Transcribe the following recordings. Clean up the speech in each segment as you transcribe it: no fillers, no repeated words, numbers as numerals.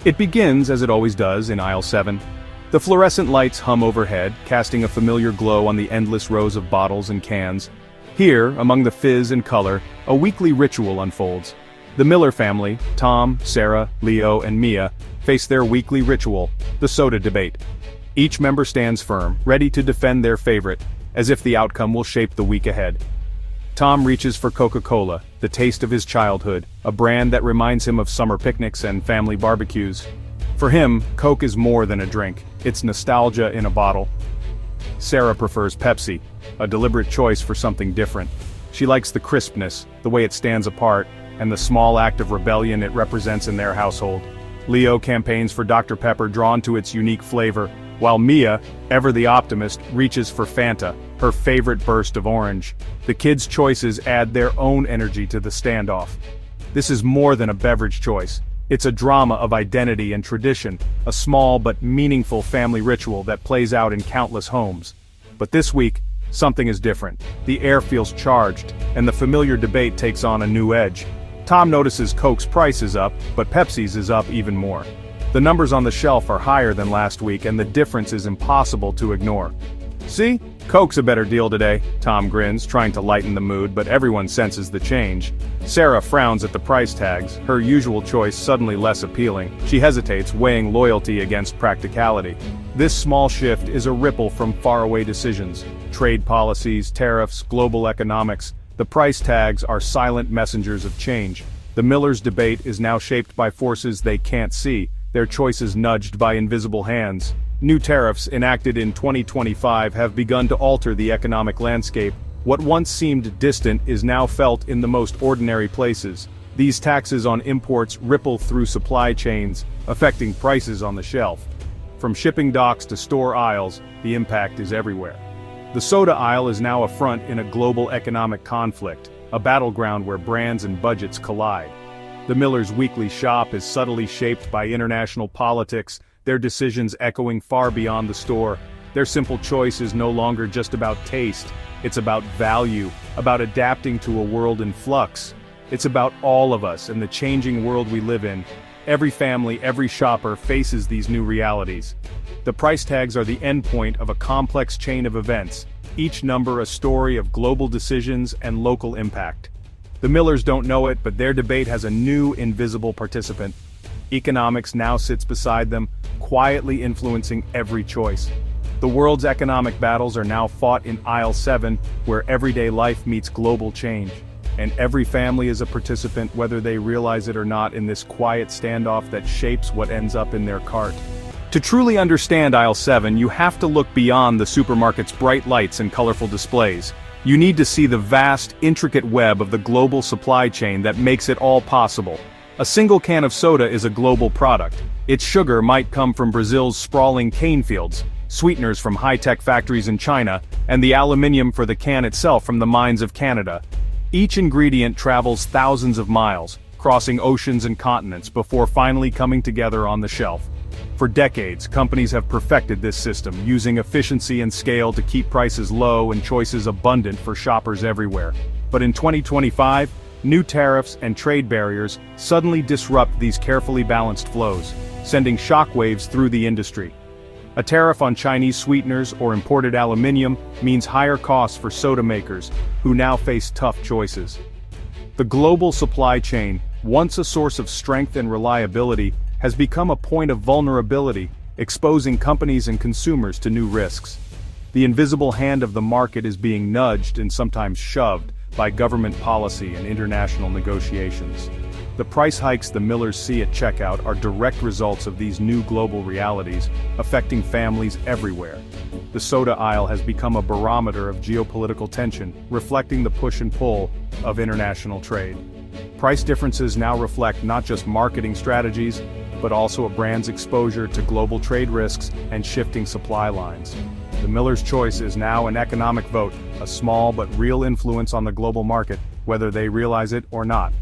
It begins, as it always does, in aisle 7. The fluorescent lights hum overhead, casting a familiar glow on the endless rows of bottles and cans. Here, among the fizz and color, a weekly ritual unfolds. The Miller family, Tom, Sarah, Leo, and Mia, face their weekly ritual, the soda debate. Each member stands firm, ready to defend their favorite, as if the outcome will shape the week ahead. Tom reaches for Coca-Cola, the taste of his childhood, a brand that reminds him of summer picnics and family barbecues. For him, Coke is more than a drink, it's nostalgia in a bottle. Sarah prefers Pepsi, a deliberate choice for something different. She likes the crispness, the way it stands apart, and the small act of rebellion it represents in their household. Leo campaigns for Dr. Pepper, drawn to its unique flavor, while Mia, ever the optimist, reaches for Fanta, her favorite burst of orange. The kids' choices add their own energy to the standoff. This is more than a beverage choice. It's a drama of identity and tradition, a small but meaningful family ritual that plays out in countless homes. But this week, something is different. The air feels charged, and the familiar debate takes on a new edge. Tom notices Coke's price is up, but Pepsi's is up even more. The numbers on the shelf are higher than last week, and the difference is impossible to ignore. "See? Coke's a better deal today," Tom grins, trying to lighten the mood, but everyone senses the change. Sarah frowns at the price tags, her usual choice suddenly less appealing. She hesitates, weighing loyalty against practicality. This small shift is a ripple from faraway decisions. Trade policies, tariffs, global economics. The price tags are silent messengers of change. The Millers' debate is now shaped by forces they can't see, their choices nudged by invisible hands. New tariffs enacted in 2025 have begun to alter the economic landscape. What once seemed distant is now felt in the most ordinary places. These taxes on imports ripple through supply chains, affecting prices on the shelf. From shipping docks to store aisles, the impact is everywhere. The soda aisle is now a front in a global economic conflict, a battleground where brands and budgets collide. The Millers' weekly shop is subtly shaped by international politics, their decisions echoing far beyond the store. Their simple choice is no longer just about taste, it's about value, about adapting to a world in flux. It's about all of us and the changing world we live in. Every family, every shopper faces these new realities. The price tags are the endpoint of a complex chain of events, each number a story of global decisions and local impact. The Millers don't know it, but their debate has a new invisible participant. Economics now sits beside them, quietly influencing every choice. The world's economic battles are now fought in aisle 7, where everyday life meets global change. And every family is a participant, whether they realize it or not, in this quiet standoff that shapes what ends up in their cart. To truly understand aisle 7, you have to look beyond the supermarket's bright lights and colorful displays. You need to see the vast, intricate web of the global supply chain that makes it all possible. A single can of soda is a global product. Its sugar might come from Brazil's sprawling cane fields, sweeteners from high-tech factories in China, and the aluminium for the can itself from the mines of Canada. Each ingredient travels thousands of miles, crossing oceans and continents before finally coming together on the shelf. For decades, companies have perfected this system, using efficiency and scale to keep prices low and choices abundant for shoppers everywhere. But in 2025, new tariffs and trade barriers suddenly disrupt these carefully balanced flows, sending shockwaves through the industry. A tariff on Chinese sweeteners or imported aluminium means higher costs for soda makers, who now face tough choices. The global supply chain, once a source of strength and reliability, has become a point of vulnerability, exposing companies and consumers to new risks. The invisible hand of the market is being nudged and sometimes shoved by government policy and international negotiations. The price hikes the Millers see at checkout are direct results of these new global realities, affecting families everywhere. The soda aisle has become a barometer of geopolitical tension, reflecting the push and pull of international trade. Price differences now reflect not just marketing strategies, but also a brand's exposure to global trade risks and shifting supply lines. The Millers' choice is now an economic vote, a small but real influence on the global market, whether they realize it or not.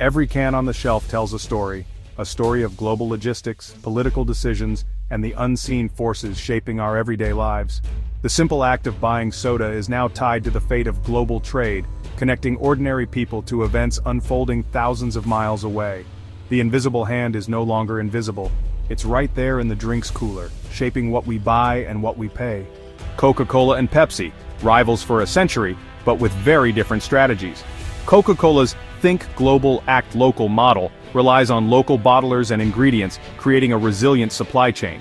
Every can on the shelf tells a story of global logistics, political decisions, and the unseen forces shaping our everyday lives. The simple act of buying soda is now tied to the fate of global trade, connecting ordinary people to events unfolding thousands of miles away. The invisible hand is no longer invisible. It's right there in the drinks cooler, shaping what we buy and what we pay. Coca-Cola and Pepsi, rivals for a century, but with very different strategies. Coca-Cola's Think Global, Act Local model relies on local bottlers and ingredients, creating a resilient supply chain.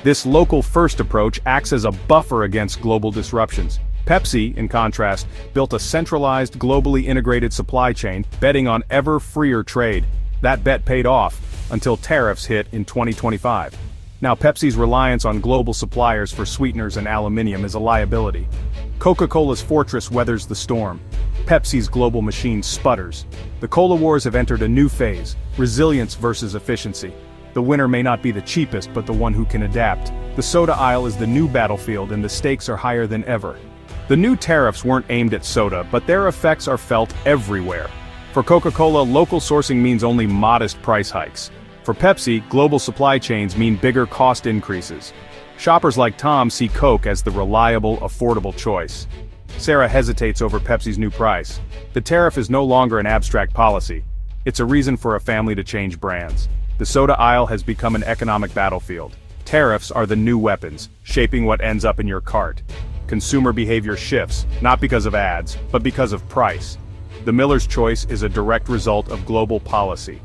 This local-first approach acts as a buffer against global disruptions. Pepsi, in contrast, built a centralized, globally integrated supply chain, betting on ever-freer trade. That bet paid off, until tariffs hit in 2025. Now Pepsi's reliance on global suppliers for sweeteners and aluminum is a liability. Coca-Cola's fortress weathers the storm. Pepsi's global machine sputters. The cola wars have entered a new phase, resilience versus efficiency. The winner may not be the cheapest, but the one who can adapt. The soda aisle is the new battlefield and the stakes are higher than ever. The new tariffs weren't aimed at soda, but their effects are felt everywhere. For Coca-Cola, local sourcing means only modest price hikes. For Pepsi, global supply chains mean bigger cost increases. Shoppers like Tom see Coke as the reliable, affordable choice. Sarah hesitates over Pepsi's new price. The tariff is no longer an abstract policy. It's a reason for a family to change brands. The soda aisle has become an economic battlefield. Tariffs are the new weapons, shaping what ends up in your cart. Consumer behavior shifts, not because of ads, but because of price. The Miller's choice is a direct result of global policy.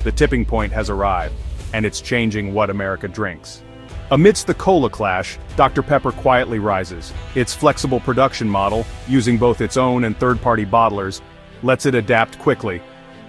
The tipping point has arrived, and it's changing what America drinks. Amidst the cola clash, Dr. Pepper quietly rises. Its flexible production model, using both its own and third-party bottlers, lets it adapt quickly.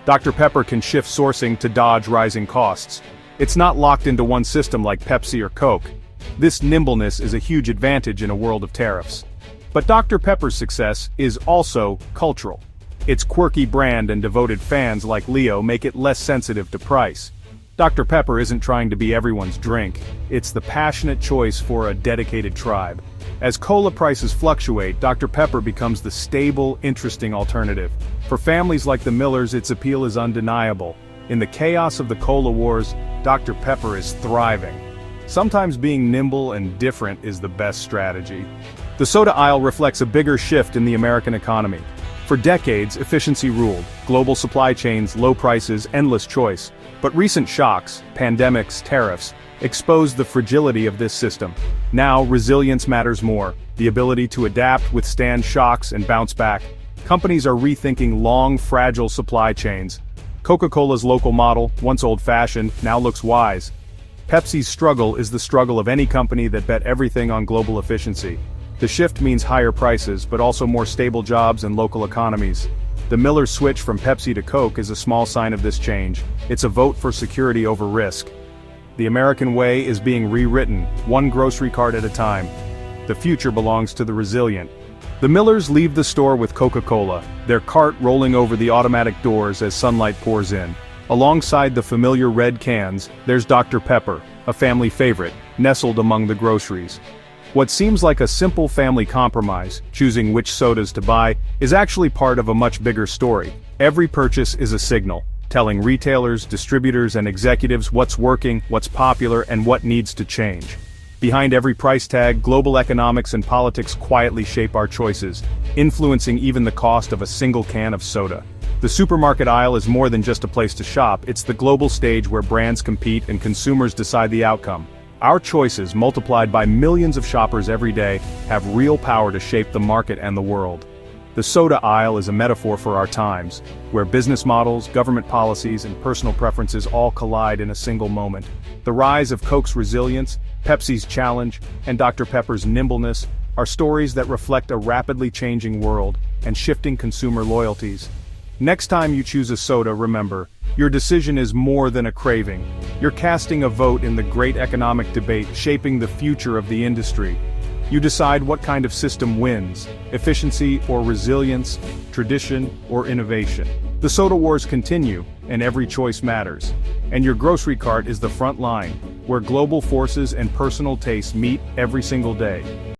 Dr. Pepper can shift sourcing to dodge rising costs. It's not locked into one system like Pepsi or Coke. This nimbleness is a huge advantage in a world of tariffs. But Dr. Pepper's success is also cultural. Its quirky brand and devoted fans like Leo make it less sensitive to price. Dr. Pepper isn't trying to be everyone's drink. It's the passionate choice for a dedicated tribe. As cola prices fluctuate, Dr. Pepper becomes the stable, interesting alternative. For families like the Millers, its appeal is undeniable. In the chaos of the cola wars, Dr. Pepper is thriving. Sometimes being nimble and different is the best strategy. The soda aisle reflects a bigger shift in the American economy. For decades, efficiency ruled, global supply chains, low prices, endless choice. But recent shocks, pandemics, tariffs, exposed the fragility of this system. Now, resilience matters more, the ability to adapt, withstand shocks, and bounce back. Companies are rethinking long, fragile supply chains. Coca-Cola's local model, once old-fashioned, now looks wise. Pepsi's struggle is the struggle of any company that bet everything on global efficiency. The shift means higher prices, but also more stable jobs and local economies. The Miller switch from Pepsi to Coke is a small sign of this change. It's a vote for security over risk. The American way is being rewritten, one grocery cart at a time. The future belongs to the resilient. The Millers leave the store with Coca-Cola, their cart rolling over the automatic doors as sunlight pours in. Alongside the familiar red cans, there's Dr. Pepper, a family favorite, nestled among the groceries. What seems like a simple family compromise, choosing which sodas to buy, is actually part of a much bigger story. Every purchase is a signal, telling retailers, distributors, and executives what's working, what's popular, and what needs to change. Behind every price tag, global economics and politics quietly shape our choices, influencing even the cost of a single can of soda. The supermarket aisle is more than just a place to shop, it's the global stage where brands compete and consumers decide the outcome. Our choices, multiplied by millions of shoppers every day, have real power to shape the market and the world. The soda aisle is a metaphor for our times, where business models, government policies, and personal preferences all collide in a single moment. The rise of Coke's resilience, Pepsi's challenge, and Dr. Pepper's nimbleness are stories that reflect a rapidly changing world and shifting consumer loyalties. Next time you choose a soda, remember, your decision is more than a craving. You're casting a vote in the great economic debate shaping the future of the industry. You decide what kind of system wins, efficiency or resilience, tradition or innovation. The soda wars continue, and every choice matters. And your grocery cart is the front line, where global forces and personal tastes meet every single day.